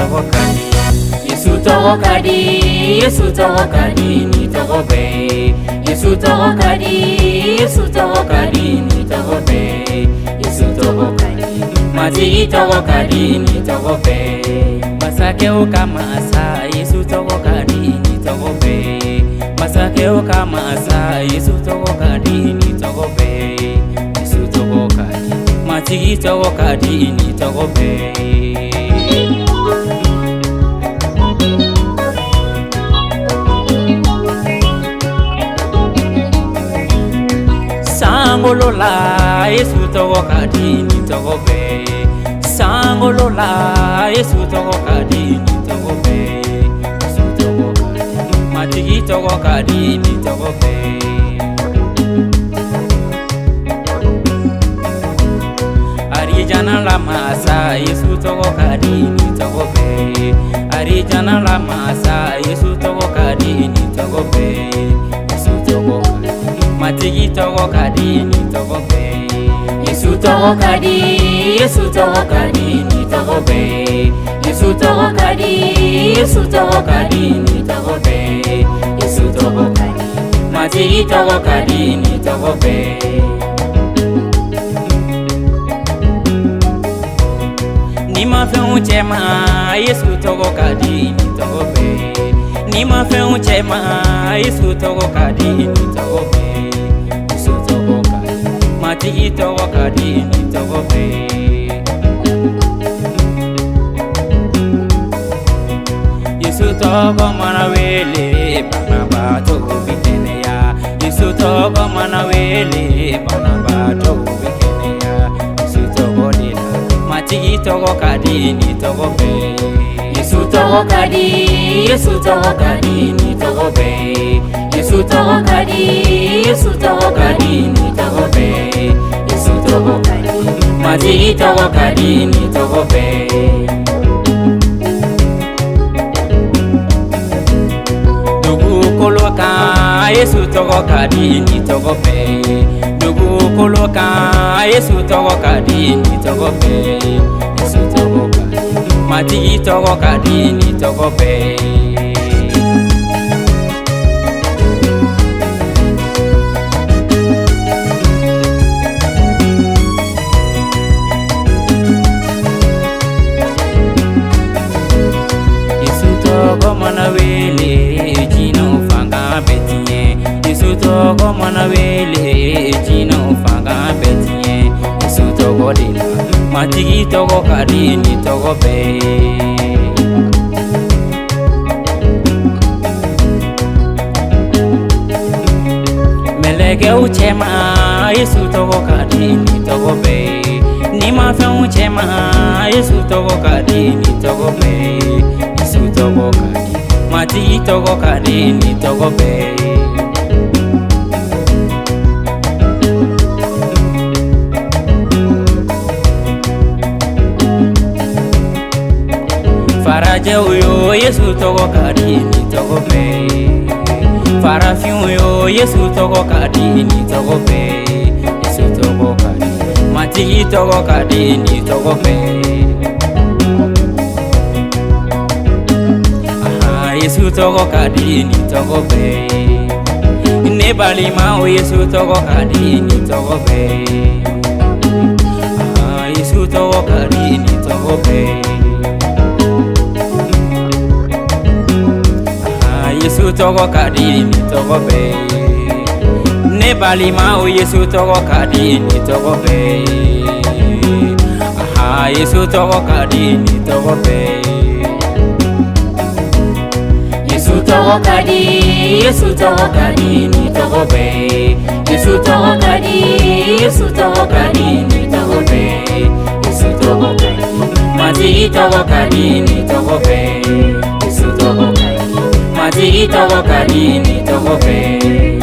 togo kadi. Yesu togo kadi, Yesu togo kadi ni togo be. Yesu togo kadi, Yesu togo kadi ni togo be. Yesu togo kadi, Matigi togo kadi ni togo be. Masake ukamasa, Yesu togo kadi ni togo be. Masake ukamasa, Yesu togo kadi ni togo be. Yesu togo kadi, Matigi togo kadi ni togo be. Sangolola, Yesu togo kadi ni togo be. Sangolola, Yesu togo kadi ni togo be. Yesu togo kadi, Matigi togo kadi ni togo be. Arijana la masa, Yesu togo kadi ni togo be. Arijana la masa, Yesu togo kadi ni togo be. Yesu togo kadi, Matigi togo kadi ni togo be. Yesu togo kadi, Yesu togo kadi ni togo be. Yesu togo kadi, Yesu togo kadi ni togo be. Yesu togo kadi, Matigi togo kadi ni togo be. Nima fe unchema, Yesu togo kadi ni togo be. Nima fe unchema, Yesu togo kadi ni togo be. Yesu togo kadi, Matigi togo kadi ni togo be. Yesu togo manawele, banabato bikeneya. Yesu togo manawele, banabato bikeneya. Yesu togo dina, Matigi togo kadi ni togo be. Yesu togo kadi, Yesu togo kadi ni togo be. Yesu togo kadi, Yesu togo kadi ni togo be. Yesu togo kadi, Matigi togo kadi ni togo be. Dugu koloka, Yesu togo kadi ni togo be. Dugu koloka, Yesu togo kadi ni togo be. Yesu togo kadi, Matigi togo kadi ni togo be. Yesu togo manawele, jino fanga betinye. Yesu togo manawele, jino fanga betinye. Yesu togo dina, Matigi togo kadi ni togo be. Meleke uchema, Yesu togo kadi ni togo be. Nima fe uchema, Yesu togo kadi ni togo be. Yesu togo kadi, Matigi togo kadi ni togo be. Faraje uyo, Yesu togo kadi ni togo be. Farafin uyo, Yesu togo kadi ni togo be. Yesu togo kadi, Matigi togo kadi ni togo be. Yesu togo kadi ni togo be. Nebalima o Yesu togo kadi ni togo be. Yesu togo kadi ni togo be. Yesu togo kadi ni togo be. Nebalima o Yesu togo kadi ni togo be. Yesu togo kadi ni togo be. Yesu togo kadi, Yesu togo kadi ni togo be. Yesu togo kadi, Yesu togo kadi ni togo be. Yesu togo kadi, Matigi togo kadi ni togo be. Yesu togo kadi, Matigi togo kadi ni togo be.